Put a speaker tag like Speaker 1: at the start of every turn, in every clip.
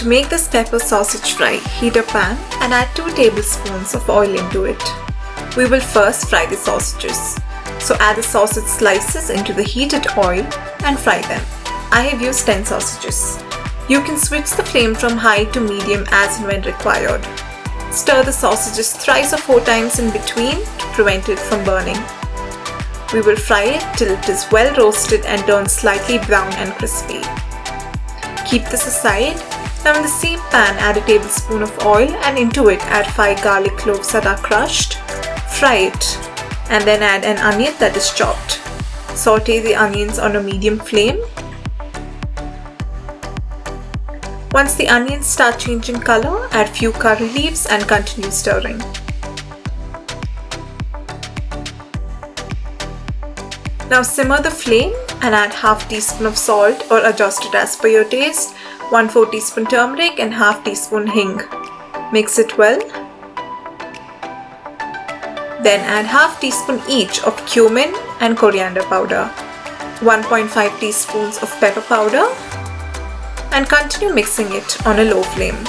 Speaker 1: To make this pepper sausage fry, heat a pan and add 2 tablespoons of oil into it. We will first fry the sausages. So add the sausage slices into the heated oil and fry them. I have used 10 sausages. You can switch the flame from high to medium as and when required. Stir the sausages thrice or 4 times in between to prevent it from burning. We will fry it till it is well roasted and turned slightly brown and crispy. Keep this aside. Now in the same pan add a tablespoon of oil and into it add 5 garlic cloves that are crushed. Fry it and then add an onion that is chopped. Saute the onions on a medium flame. Once the onions start changing color, add few curry leaves and continue stirring. Now simmer the flame and add half teaspoon of salt or adjust it as per your taste, 1/4 teaspoon turmeric and half teaspoon hing. Mix it well. Then add half teaspoon each of cumin and coriander powder, 1.5 teaspoons of pepper powder, and continue mixing it on a low flame.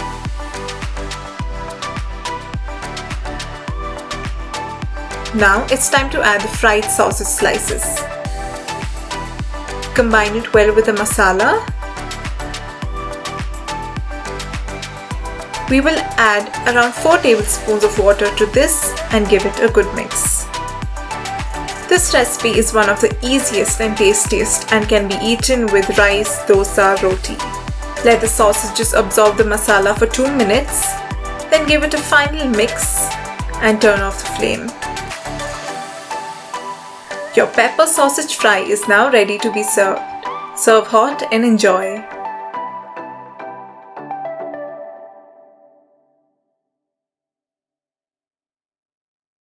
Speaker 1: Now it's time to add the fried sausage slices. Combine it well with the masala. We will add around 4 tablespoons of water to this and give it a good mix. This recipe is one of the easiest and tastiest and can be eaten with rice, dosa, roti. Let the sausages absorb the masala for 2 minutes, then give it a final mix and turn off the flame. Your pepper sausage fry is now ready to be served. Serve hot and enjoy.